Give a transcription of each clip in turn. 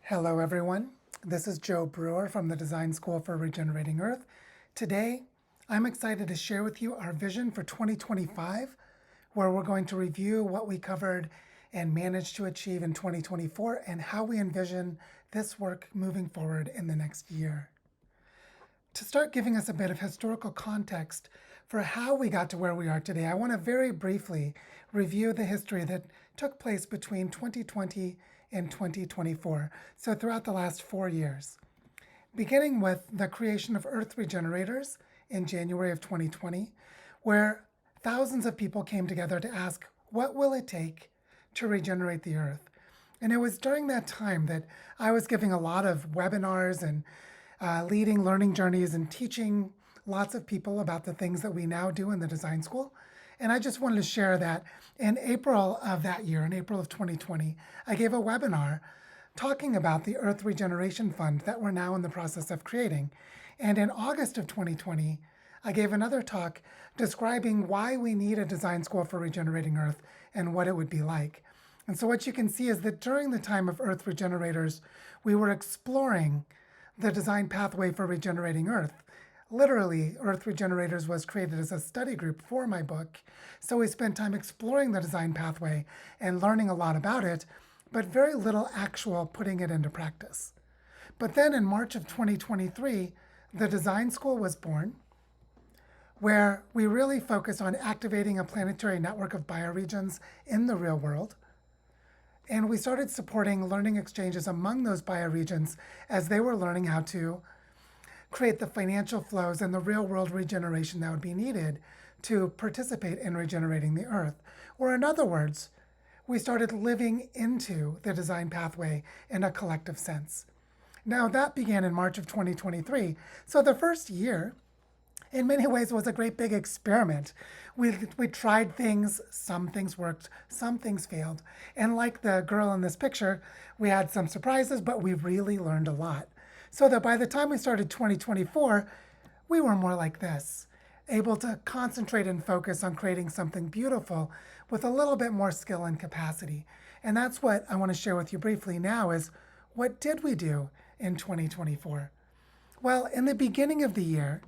Hello, everyone. This is Joe Brewer from the Design School for Regenerating Earth. Today, I'm excited to share with you our vision for 2025, where we're going to review what we covered and managed to achieve in 2024 and how we envision this work moving forward in the next year. To start giving us a bit of historical context for how we got to where we are today, I want to very briefly review the history that took place between 2020 and 2024, so throughout the last 4 years. Beginning with the creation of Earth Regenerators in January of 2020, where thousands of people came together to ask, what will it take to regenerate the Earth? And it was during that time that I was giving a lot of webinars and leading learning journeys and teaching lots of people about the things that we now do in the design school. And I just wanted to share that in April of that year, in April of 2020, I gave a webinar talking about the Earth Regeneration Fund that we're now in the process of creating. And in August of 2020, I gave another talk describing why we need a design school for regenerating Earth and what it would be like. And so what you can see is that during the time of Earth Regenerators, we were exploring the design pathway for regenerating Earth. Literally, Earth Regenerators was created as a study group for my book, so we spent time exploring the design pathway and learning a lot about it, but very little actual putting it into practice. But then in March of 2023, the design school was born, where we really focused on activating a planetary network of bioregions in the real world. And we started supporting learning exchanges among those bioregions as they were learning how to create the financial flows and the real world regeneration that would be needed to participate in regenerating the Earth. Or in other words, we started living into the design pathway in a collective sense. Now that began in March of 2023. So the first year, in many ways, was a great big experiment. We tried things, some things worked, some things failed. And like the girl in this picture, we had some surprises, but we really learned a lot. So that by the time we started 2024, we were more like this, able to concentrate and focus on creating something beautiful with a little bit more skill and capacity. And that's what I want to share with you briefly now is, what did we do in 2024? Well, in the beginning of the year,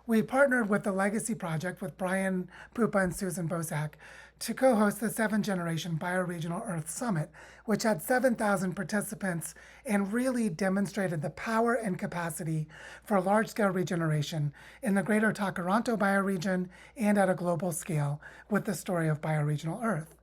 we partnered with the Legacy Project with Brian Pupa and Susan Bosak to co-host the 7th Generation Bioregional Earth Summit, which had 7,000 participants and really demonstrated the power and capacity for large-scale regeneration in the greater Takaranto bioregion and at a global scale with the story of bioregional Earth.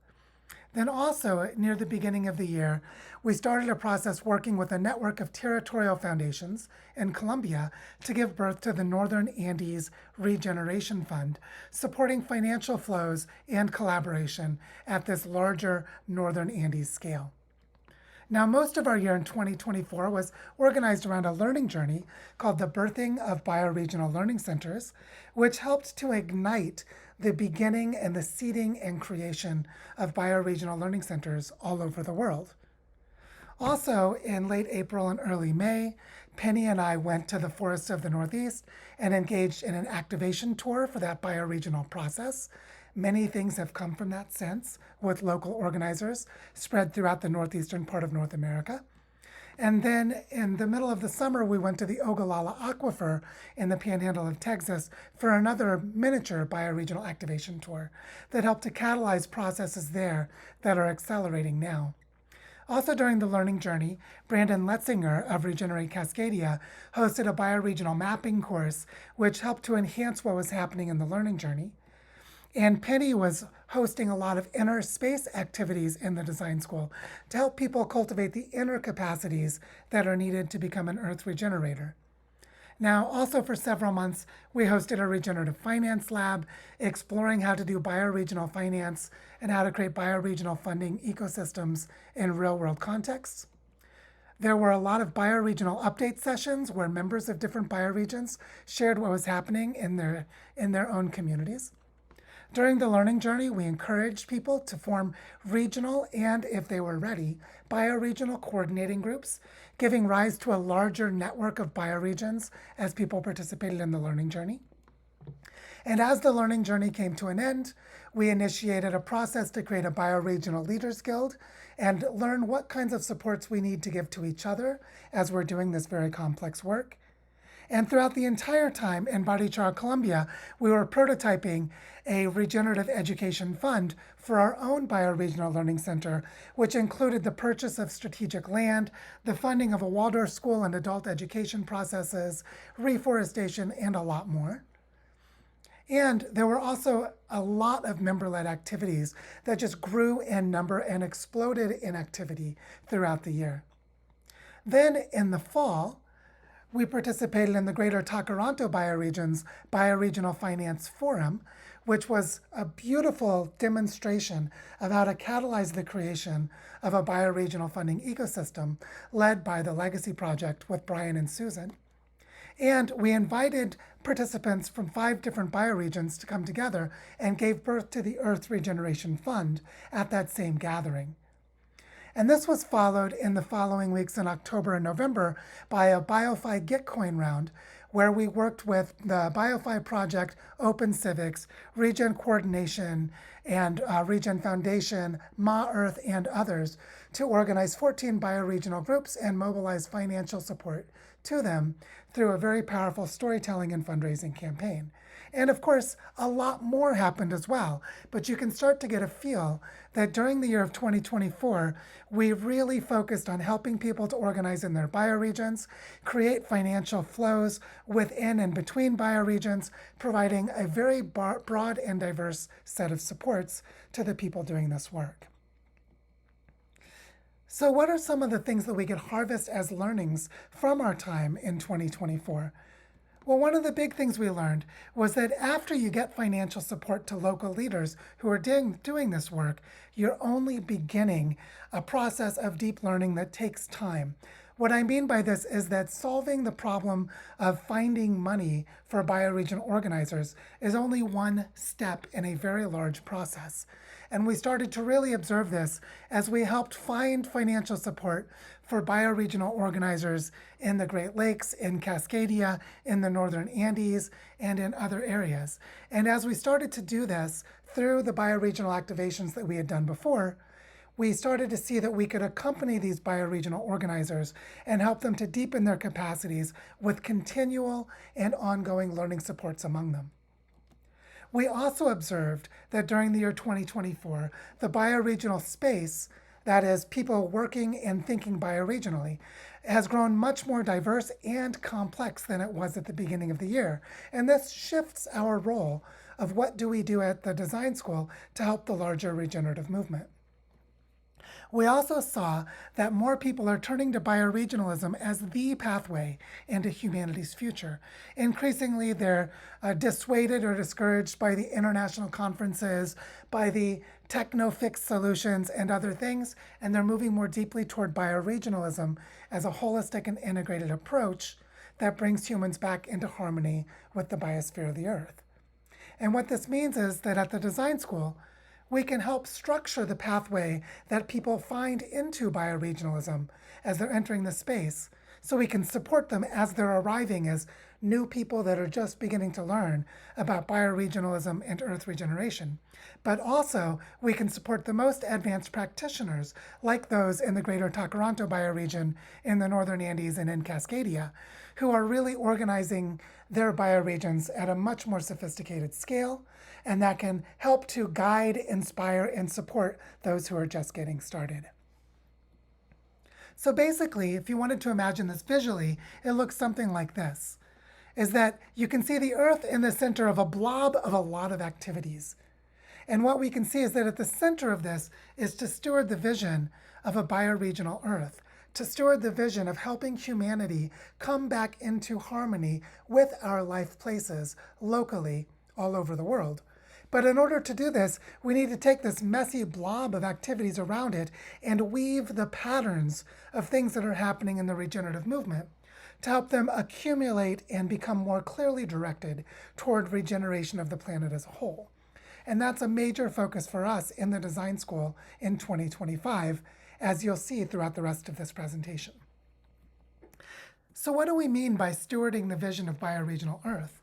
Then also, near the beginning of the year, we started a process working with a network of territorial foundations in Colombia to give birth to the Northern Andes Regeneration Fund, supporting financial flows and collaboration at this larger Northern Andes scale. Now, most of our year in 2024 was organized around a learning journey called the Birthing of Bioregional Learning Centers, which helped to ignite the beginning and the seeding and creation of bioregional learning centers all over the world. Also, in late April and early May, Penny and I went to the forests of the Northeast and engaged in an activation tour for that bioregional process. Many things have come from that since, with local organizers spread throughout the northeastern part of North America. And then in the middle of the summer, we went to the Ogallala Aquifer in the panhandle of Texas for another miniature bioregional activation tour that helped to catalyze processes there that are accelerating now. Also during the learning journey, Brandon Letzinger of Regenerate Cascadia hosted a bioregional mapping course, which helped to enhance what was happening in the learning journey. And Penny was hosting a lot of inner space activities in the design school to help people cultivate the inner capacities that are needed to become an Earth regenerator. Now, also for several months, we hosted a regenerative finance lab, exploring how to do bioregional finance and how to create bioregional funding ecosystems in real-world contexts. There were a lot of bioregional update sessions where members of different bioregions shared what was happening in their own communities. During the learning journey, we encouraged people to form regional and, if they were ready, bioregional coordinating groups, giving rise to a larger network of bioregions as people participated in the learning journey. And as the learning journey came to an end, we initiated a process to create a bioregional leaders guild and learn what kinds of supports we need to give to each other as we're doing this very complex work. And throughout the entire time in Barichara, Colombia, we were prototyping a regenerative education fund for our own bioregional learning center, which included the purchase of strategic land, the funding of a Waldorf school and adult education processes, reforestation, and a lot more. And there were also a lot of member-led activities that just grew in number and exploded in activity throughout the year. Then in the fall, we participated in the Greater Takaranto Bioregion's Bioregional Finance Forum, which was a beautiful demonstration of how to catalyze the creation of a bioregional funding ecosystem led by the Legacy Project with Brian and Susan. And we invited participants from 5 different bioregions to come together and gave birth to the Earth Regeneration Fund at that same gathering. And this was followed in the following weeks in October and November by a BioFi Gitcoin round, where we worked with the BioFi Project, Open Civics, Regen Coordination, and Regen Foundation, Ma Earth, and others to organize 14 bioregional groups and mobilize financial support to them through a very powerful storytelling and fundraising campaign. And of course, a lot more happened as well, but you can start to get a feel that during the year of 2024, we really focused on helping people to organize in their bioregions, create financial flows within and between bioregions, providing a very broad and diverse set of supports to the people doing this work. So what are some of the things that we could harvest as learnings from our time in 2024? Well, one of the big things we learned was that after you get financial support to local leaders who are doing this work, you're only beginning a process of deep learning that takes time. What I mean by this is that solving the problem of finding money for bioregion organizers is only one step in a very large process. And we started to really observe this as we helped find financial support for bioregional organizers in the Great Lakes, in Cascadia, in the Northern Andes, and in other areas. And as we started to do this through the bioregional activations that we had done before, we started to see that we could accompany these bioregional organizers and help them to deepen their capacities with continual and ongoing learning supports among them. We also observed that during the year 2024, the bioregional space, that is, people working and thinking bioregionally, has grown much more diverse and complex than it was at the beginning of the year. And this shifts our role of what do we do at the design school to help the larger regenerative movement. We also saw that more people are turning to bioregionalism as the pathway into humanity's future. Increasingly, they're dissuaded or discouraged by the international conferences, by the techno-fix solutions and other things, and they're moving more deeply toward bioregionalism as a holistic and integrated approach that brings humans back into harmony with the biosphere of the Earth. And what this means is that at the design school, we can help structure the pathway that people find into bioregionalism as they're entering the space, so we can support them as they're arriving as new people that are just beginning to learn about bioregionalism and earth regeneration. But also, we can support the most advanced practitioners, like those in the Greater Takaranto bioregion in the Northern Andes and in Cascadia, who are really organizing their bioregions at a much more sophisticated scale, and that can help to guide, inspire, and support those who are just getting started. So basically, if you wanted to imagine this visually, it looks something like this, is that you can see the Earth in the center of a blob of a lot of activities. And what we can see is that at the center of this is to steward the vision of a bioregional Earth, to steward the vision of helping humanity come back into harmony with our life places locally all over the world. But in order to do this, we need to take this messy blob of activities around it and weave the patterns of things that are happening in the regenerative movement to help them accumulate and become more clearly directed toward regeneration of the planet as a whole. And that's a major focus for us in the design school in 2025, as you'll see throughout the rest of this presentation. So what do we mean by stewarding the vision of bioregional Earth?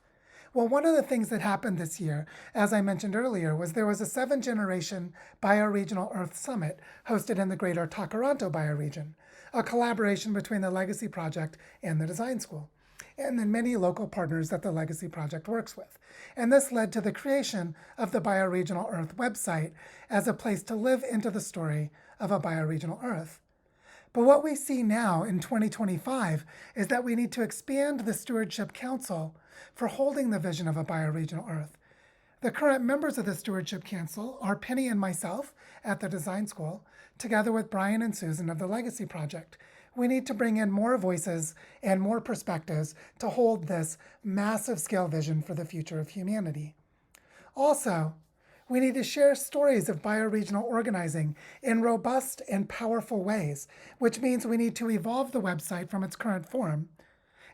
Well, one of the things that happened this year, as I mentioned earlier, was there was a 7th-generation Bioregional Earth Summit hosted in the greater Takaranto bioregion, a collaboration between the Legacy Project and the Design School, and then many local partners that the Legacy Project works with. And this led to the creation of the Bioregional Earth website as a place to live into the story of a bioregional Earth. But what we see now in 2025 is that we need to expand the Stewardship Council for holding the vision of a bioregional Earth. The current members of the Stewardship Council are Penny and myself at the Design School, together with Brian and Susan of the Legacy Project. We need to bring in more voices and more perspectives to hold this massive scale vision for the future of humanity. Also, we need to share stories of bioregional organizing in robust and powerful ways, which means we need to evolve the website from its current form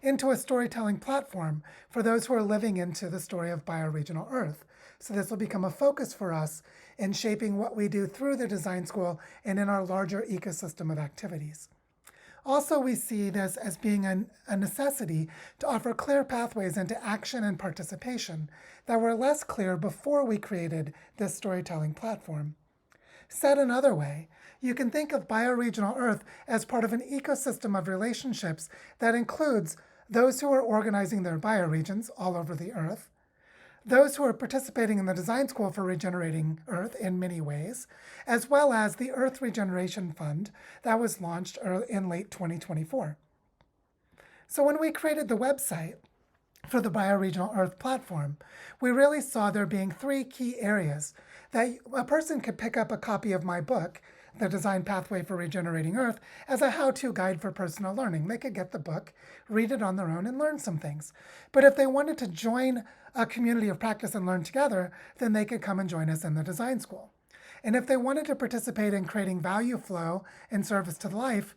into a storytelling platform for those who are living into the story of bioregional Earth. So this will become a focus for us in shaping what we do through the Design School and in our larger ecosystem of activities. Also, we see this as being a necessity to offer clear pathways into action and participation that were less clear before we created this storytelling platform. Said another way, you can think of bioregional Earth as part of an ecosystem of relationships that includes those who are organizing their bioregions all over the Earth, those who are participating in the Design School for Regenerating Earth in many ways, as well as the Earth Regeneration Fund that was launched in late 2024. So when we created the website for the Bioregional Earth platform, we really saw there being 3 key areas that a person could pick up a copy of my book, The Design Pathway for Regenerating Earth, as a how-to guide for personal learning. They could get the book, read it on their own, and learn some things. But if they wanted to join a community of practice and learn together, then they could come and join us in the Design School. And if they wanted to participate in creating value flow and service to life,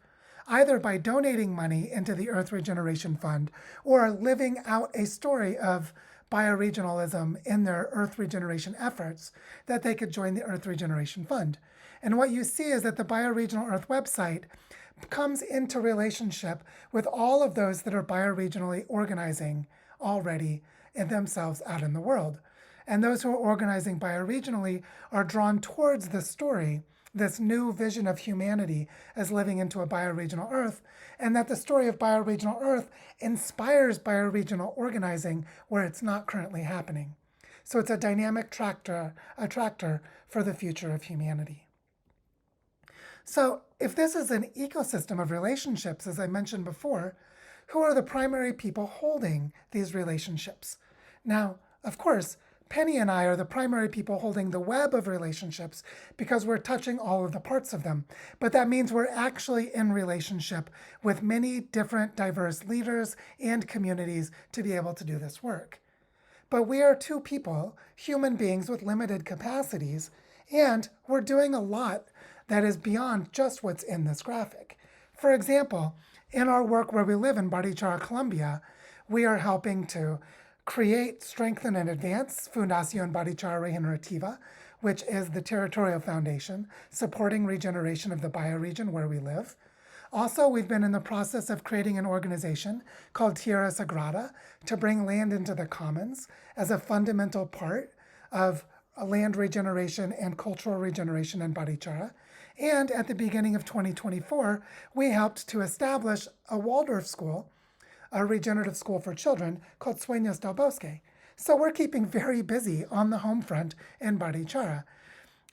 either by donating money into the Earth Regeneration Fund or living out a story of bioregionalism in their Earth regeneration efforts, that they could join the Earth Regeneration Fund. And what you see is that the Bioregional Earth website comes into relationship with all of those that are bioregionally organizing already in themselves out in the world. And those who are organizing bioregionally are drawn towards this story, this new vision of humanity as living into a bioregional Earth, and that the story of bioregional Earth inspires bioregional organizing where it's not currently happening. So it's a dynamic attractor for the future of humanity. So if this is an ecosystem of relationships, as I mentioned before, who are the primary people holding these relationships? Now, of course, Penny and I are the primary people holding the web of relationships because we're touching all of the parts of them. But that means we're actually in relationship with many different diverse leaders and communities to be able to do this work. But we are 2 people, human beings with limited capacities, and we're doing a lot that is beyond just what's in this graphic. For example, in our work where we live in Barichara, Colombia, we are helping to create, strengthen, and advance Fundación Barichara Regenerativa, which is the territorial foundation supporting regeneration of the bioregion where we live. Also, we've been in the process of creating an organization called Tierra Sagrada to bring land into the commons as a fundamental part of land regeneration and cultural regeneration in Barichara. And at the beginning of 2024, we helped to establish a Waldorf school, a regenerative school for children called Sueños del Bosque. So we're keeping very busy on the home front in Barichara.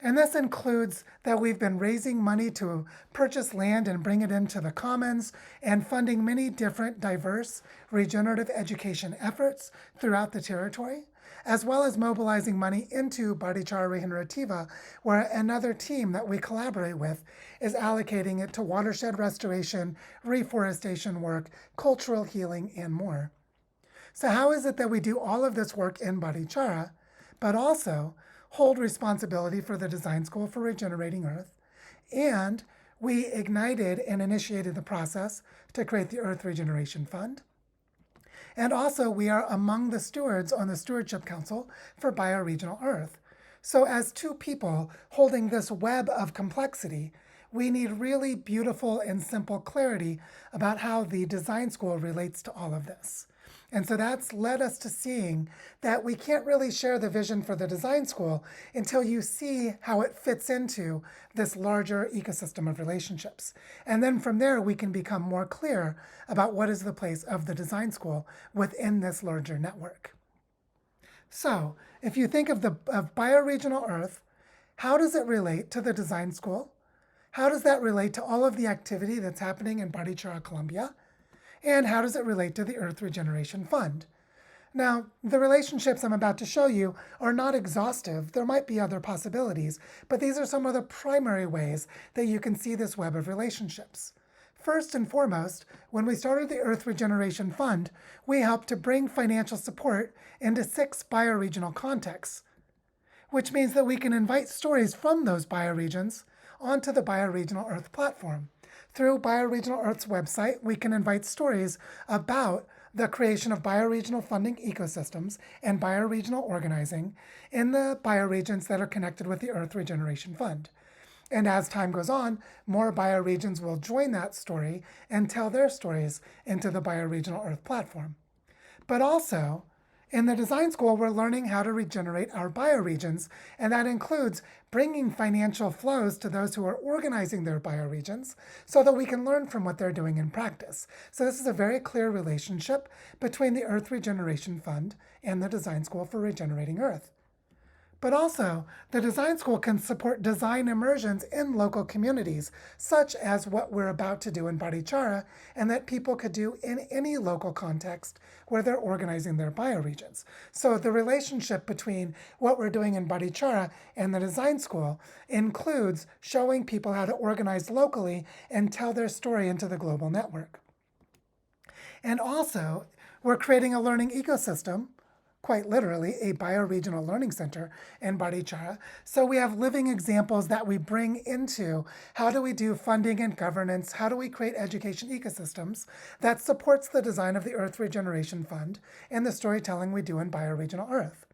And this includes that we've been raising money to purchase land and bring it into the commons and funding many different diverse regenerative education efforts throughout the territory, as well as mobilizing money into Barichara Regenerativa, where another team that we collaborate with is allocating it to watershed restoration, reforestation work, cultural healing, and more. So how is it that we do all of this work in Barichara, but also hold responsibility for the Design School for Regenerating Earth, and we ignited and initiated the process to create the Earth Regeneration Fund. And also, we are among the stewards on the Stewardship Council for Bioregional Earth. So as 2 people holding this web of complexity, we need really beautiful and simple clarity about how the Design School relates to all of this. And so that's led us to seeing that we can't really share the vision for the design school until you see how it fits into this larger ecosystem of relationships. And then from there, we can become more clear about what is the place of the design school within this larger network. So if you think of bioregional Earth, how does it relate to the design school? How does that relate to all of the activity that's happening in Barichara, Colombia? And how does it relate to the Earth Regeneration Fund? Now, the relationships I'm about to show you are not exhaustive. There might be other possibilities, but these are some of the primary ways that you can see this web of relationships. First and foremost, when we started the Earth Regeneration Fund, we helped to bring financial support into 6 bioregional contexts, which means that we can invite stories from those bioregions onto the Bioregional Earth platform. Through Bioregional Earth's website, we can invite stories about the creation of bioregional funding ecosystems and bioregional organizing in the bioregions that are connected with the Earth Regeneration Fund. And as time goes on, more bioregions will join that story and tell their stories into the Bioregional Earth platform. But also, in the design school, we're learning how to regenerate our bioregions, and that includes bringing financial flows to those who are organizing their bioregions so that we can learn from what they're doing in practice. So this is a very clear relationship between the Earth Regeneration Fund and the Design School for Regenerating Earth. But also, the design school can support design immersions in local communities, such as what we're about to do in Barichara, and that people could do in any local context where they're organizing their bioregions. So the relationship between what we're doing in Barichara and the design school includes showing people how to organize locally and tell their story into the global network. And also, we're creating a learning ecosystem, quite literally, a bioregional learning center in Barichara. So we have living examples that we bring into how do we do funding and governance, how do we create education ecosystems that supports the design of the Earth Regeneration Fund and the storytelling we do in Bioregional Earth.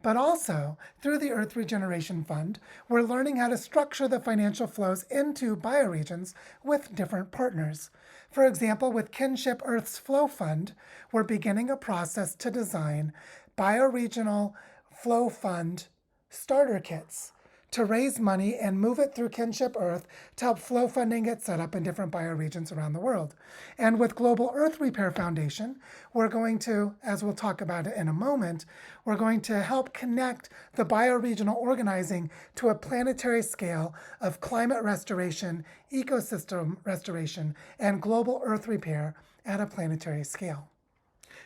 But also, through the Earth Regeneration Fund, we're learning how to structure the financial flows into bioregions with different partners. For example, with Kinship Earth's Flow Fund, we're beginning a process to design bioregional flow fund starter kits to raise money and move it through Kinship Earth to help flow funding get set up in different bioregions around the world. And with Global Earth Repair Foundation, we're going to, as we'll talk about it in a moment, we're going to help connect the bioregional organizing to a planetary scale of climate restoration, ecosystem restoration, and global Earth repair at a planetary scale.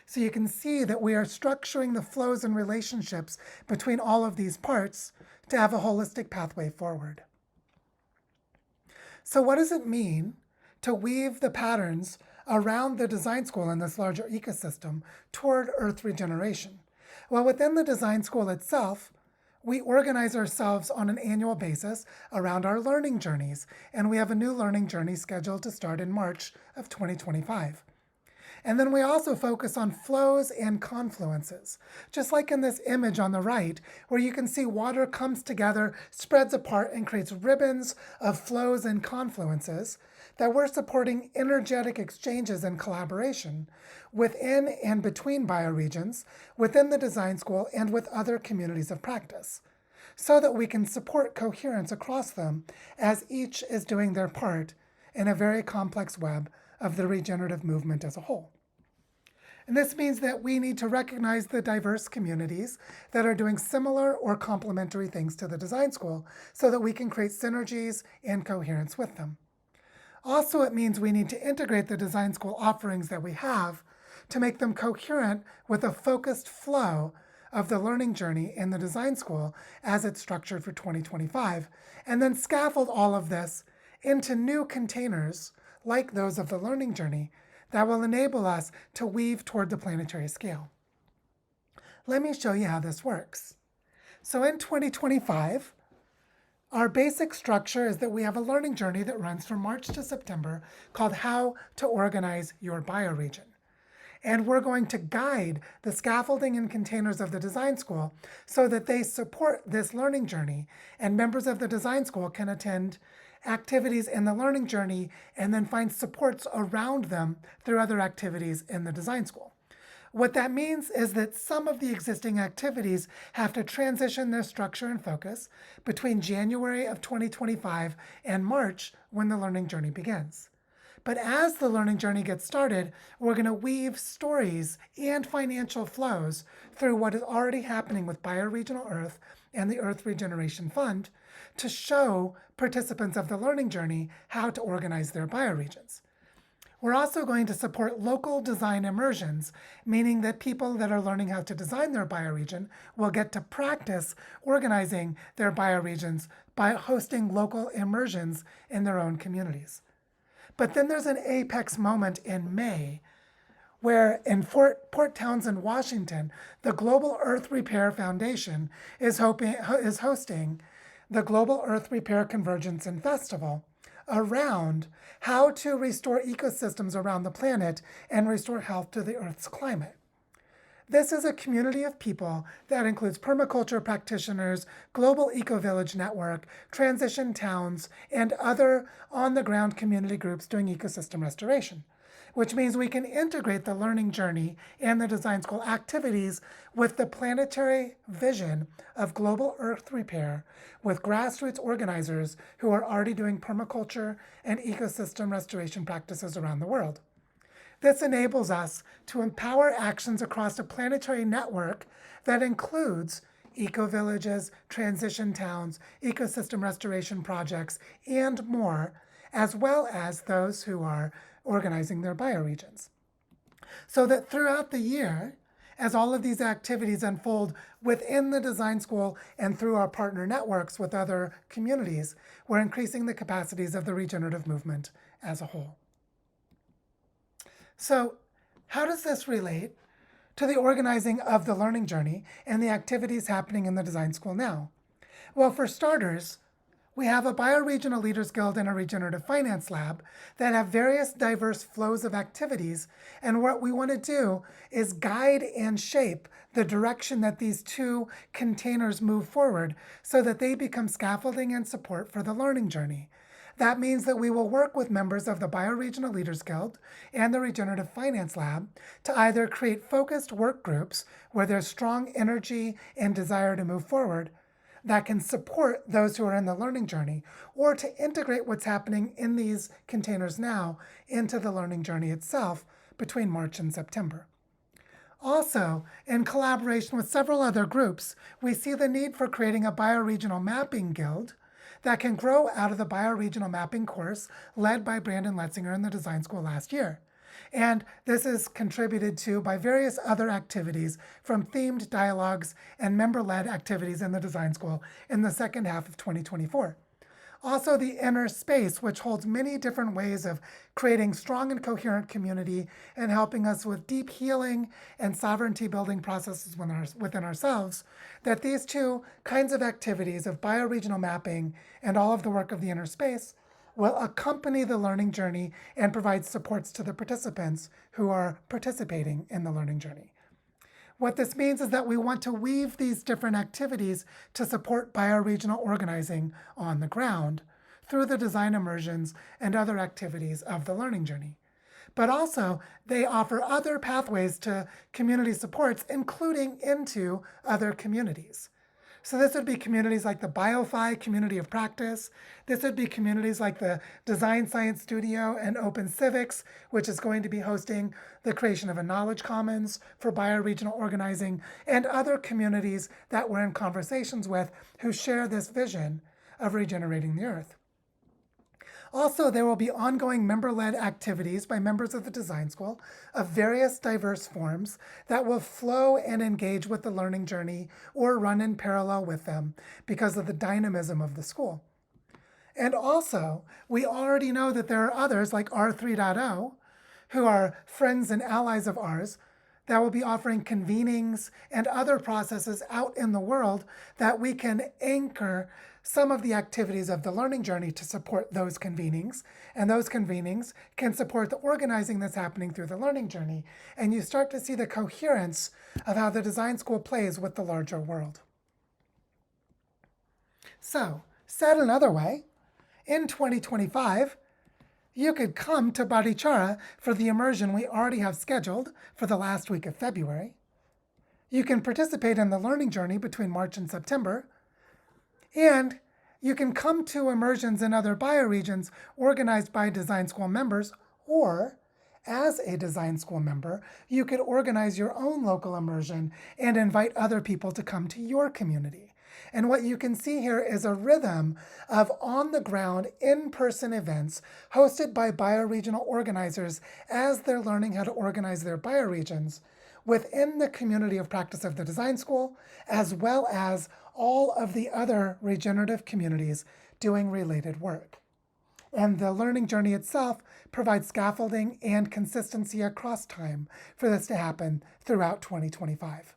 So you can see that we are structuring the flows and relationships between all of these parts to have a holistic pathway forward. So what does it mean to weave the patterns around the design school in this larger ecosystem toward Earth regeneration? Well, within the design school itself, we organize ourselves on an annual basis around our learning journeys, and we have a new learning journey scheduled to start in March of 2025. And then we also focus on flows and confluences, just like in this image on the right, where you can see water comes together, spreads apart, and creates ribbons of flows and confluences, that we're supporting energetic exchanges and collaboration within and between bioregions, within the design school, and with other communities of practice, so that we can support coherence across them as each is doing their part in a very complex web of the regenerative movement as a whole. And this means that we need to recognize the diverse communities that are doing similar or complementary things to the design school so that we can create synergies and coherence with them. Also, it means we need to integrate the design school offerings that we have to make them coherent with a focused flow of the learning journey in the design school as it's structured for 2025, and then scaffold all of this into new containers like those of the learning journey that will enable us to weave toward the planetary scale. Let me show you how this works. So in 2025, our basic structure is that we have a learning journey that runs from March to September called How to Organize Your Bioregion. And we're going to guide the scaffolding and containers of the design school so that they support this learning journey, and members of the design school can attend activities in the learning journey and then find supports around them through other activities in the design school. What that means is that some of the existing activities have to transition their structure and focus between January of 2025 and March when the learning journey begins. But as the learning journey gets started, we're going to weave stories and financial flows through what is already happening with Bioregional Earth and the Earth Regeneration Fund to show participants of the learning journey how to organize their bioregions. We're also going to support local design immersions, meaning that people that are learning how to design their bioregion will get to practice organizing their bioregions by hosting local immersions in their own communities. But then there's an apex moment in May where in Port Townsend, Washington, the Global Earth Repair Foundation is hosting the Global Earth Repair Convergence and Festival around how to restore ecosystems around the planet and restore health to the Earth's climate. This is a community of people that includes permaculture practitioners, Global Eco-Village Network, transition towns, and other on-the-ground community groups doing ecosystem restoration, which means we can integrate the learning journey and the design school activities with the planetary vision of global Earth repair with grassroots organizers who are already doing permaculture and ecosystem restoration practices around the world. This enables us to empower actions across a planetary network that includes eco-villages, transition towns, ecosystem restoration projects, and more, as well as those who are organizing their bioregions. So that throughout the year, as all of these activities unfold within the design school and through our partner networks with other communities, we're increasing the capacities of the regenerative movement as a whole. So how does this relate to the organizing of the learning journey and the activities happening in the design school now? Well, for starters, we have a Bioregional Leaders Guild and a Regenerative Finance Lab that have various diverse flows of activities. And what we want to do is guide and shape the direction that these two containers move forward so that they become scaffolding and support for the learning journey. That means that we will work with members of the Bioregional Leaders Guild and the Regenerative Finance Lab to either create focused work groups where there's strong energy and desire to move forward that can support those who are in the learning journey, or to integrate what's happening in these containers now into the learning journey itself between March and September. Also, in collaboration with several other groups, we see the need for creating a bioregional mapping guild that can grow out of the bioregional mapping course led by Brandon Letzinger in the design school last year. And this is contributed to by various other activities from themed dialogues and member-led activities in the design school in the second half of 2024. Also, the inner space, which holds many different ways of creating strong and coherent community and helping us with deep healing and sovereignty building processes within ourselves, that these two kinds of activities of bioregional mapping and all of the work of the inner space will accompany the learning journey and provide supports to the participants who are participating in the learning journey. What this means is that we want to weave these different activities to support bioregional organizing on the ground through the design immersions and other activities of the learning journey. But also, they offer other pathways to community supports, including into other communities. So this would be communities like the BioFi Community of Practice. This would be communities like the Design Science Studio and Open Civics, which is going to be hosting the creation of a knowledge commons for bioregional organizing, and other communities that we're in conversations with who share this vision of regenerating the earth. Also, there will be ongoing member-led activities by members of the design school of various diverse forms that will flow and engage with the learning journey or run in parallel with them because of the dynamism of the school. And also, we already know that there are others like R3.0 who are friends and allies of ours that will be offering convenings and other processes out in the world that we can anchor some of the activities of the learning journey to support those convenings. And those convenings can support the organizing that's happening through the learning journey. And you start to see the coherence of how the design school plays with the larger world. So, said another way, in 2025, You could come to Barichara for the immersion we already have scheduled for the last week of February. You can participate in the learning journey between March and September. And you can come to immersions in other bioregions organized by design school members, or as a design school member, you could organize your own local immersion and invite other people to come to your community. And what you can see here is a rhythm of on-the-ground, in-person events hosted by bioregional organizers as they're learning how to organize their bioregions within the community of practice of the design school, as well as all of the other regenerative communities doing related work. And the learning journey itself provides scaffolding and consistency across time for this to happen throughout 2025.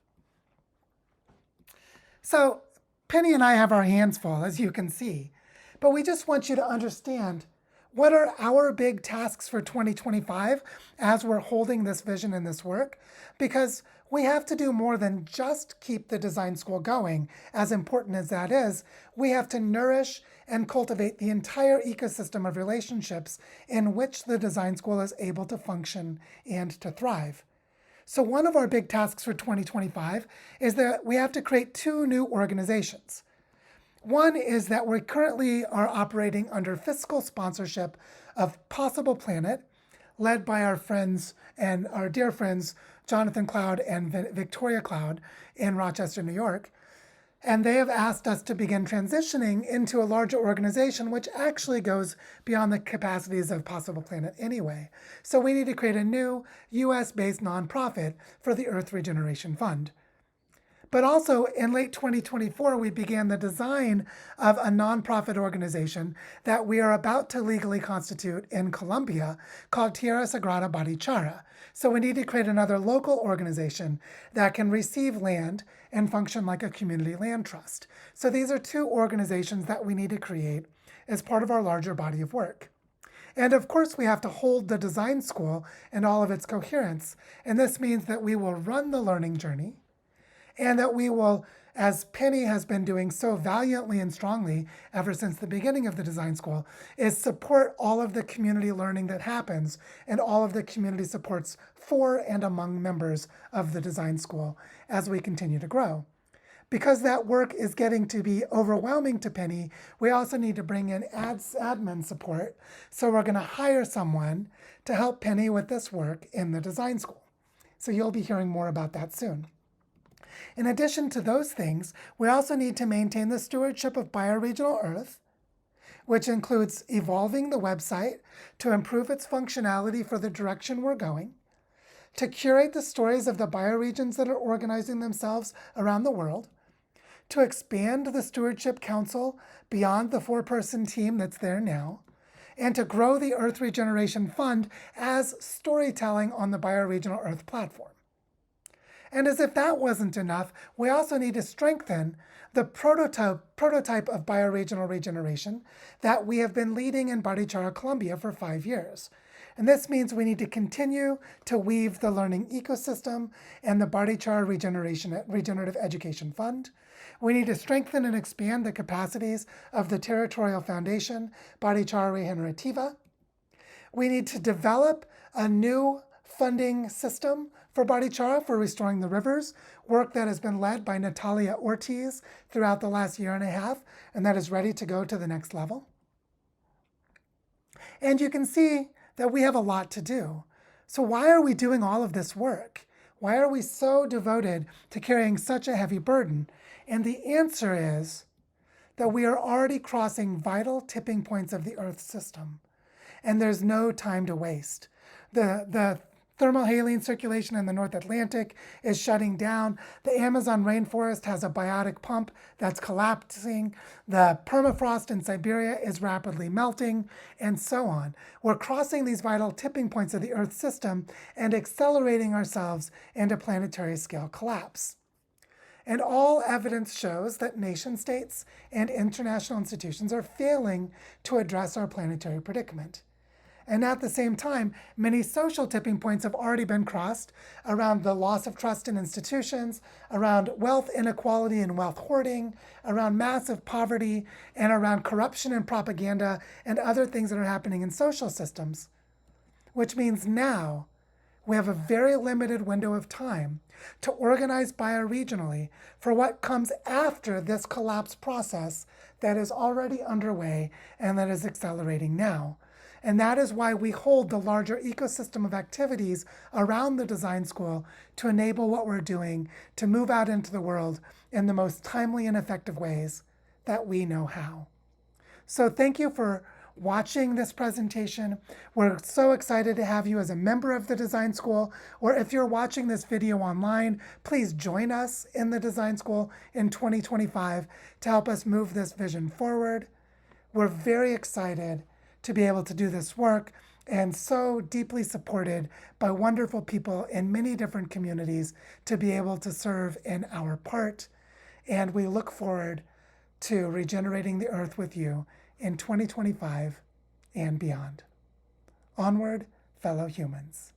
So Penny and I have our hands full, as you can see, but we just want you to understand what are our big tasks for 2025 as we're holding this vision and this work, because we have to do more than just keep the design school going. As important as that is, we have to nourish and cultivate the entire ecosystem of relationships in which the design school is able to function and to thrive. So one of our big tasks for 2025 is that we have to create 2 new organizations. One is that we currently are operating under fiscal sponsorship of Possible Planet, led by our friends and our dear friends, Jonathan Cloud and Victoria Cloud in Rochester, New York. And they have asked us to begin transitioning into a larger organization, which actually goes beyond the capacities of Possible Planet anyway. So we need to create a new US-based nonprofit for the Earth Regeneration Fund. But also in late 2024, we began the design of a nonprofit organization that we are about to legally constitute in Colombia called Tierra Sagrada Barichara. So we need to create another local organization that can receive land and function like a community land trust. So these are 2 organizations that we need to create as part of our larger body of work. And of course, we have to hold the design school and all of its coherence. And this means that we will run the learning journey, and that we will, as Penny has been doing so valiantly and strongly ever since the beginning of the design school, is support all of the community learning that happens and all of the community supports for and among members of the design school as we continue to grow. Because that work is getting to be overwhelming to Penny, we also need to bring in admin support. So we're going to hire someone to help Penny with this work in the design school. So you'll be hearing more about that soon. In addition to those things, we also need to maintain the stewardship of bioregional Earth, which includes evolving the website to improve its functionality for the direction we're going, to curate the stories of the bioregions that are organizing themselves around the world, to expand the Stewardship Council beyond the 4-person team that's there now, and to grow the Earth Regeneration Fund as storytelling on the Bioregional Earth platform. And as if that wasn't enough, we also need to strengthen the prototype of bioregional regeneration that we have been leading in Barichara, Colombia for 5 years. And this means we need to continue to weave the learning ecosystem and the Barichara Regenerative Education Fund. We need to strengthen and expand the capacities of the Territorial Foundation, Barichara Regenerativa. We need to develop a new funding system for Barichara for restoring the rivers, work that has been led by Natalia Ortiz throughout the last 1.5 years, and that is ready to go to the next level. And you can see that we have a lot to do. So why are we doing all of this work? Why are we so devoted to carrying such a heavy burden? And the answer is that we are already crossing vital tipping points of the Earth system, and there's no time to waste. The thermohaline circulation in the North Atlantic is shutting down. The Amazon rainforest has a biotic pump that's collapsing. The permafrost in Siberia is rapidly melting, and so on. We're crossing these vital tipping points of the Earth system and accelerating ourselves into planetary scale collapse. And all evidence shows that nation states and international institutions are failing to address our planetary predicament. And at the same time, many social tipping points have already been crossed around the loss of trust in institutions, around wealth inequality and wealth hoarding, around massive poverty, and around corruption and propaganda and other things that are happening in social systems. Which means now we have a very limited window of time to organize bioregionally for what comes after this collapse process that is already underway and that is accelerating now. And that is why we hold the larger ecosystem of activities around the design school to enable what we're doing to move out into the world in the most timely and effective ways that we know how. So thank you for watching this presentation. We're so excited to have you as a member of the design school, or if you're watching this video online, please join us in the design school in 2025 to help us move this vision forward. We're very excited to be able to do this work and so deeply supported by wonderful people in many different communities to be able to serve in our part. And we look forward to regenerating the earth with you in 2025 and beyond. Onward, fellow humans.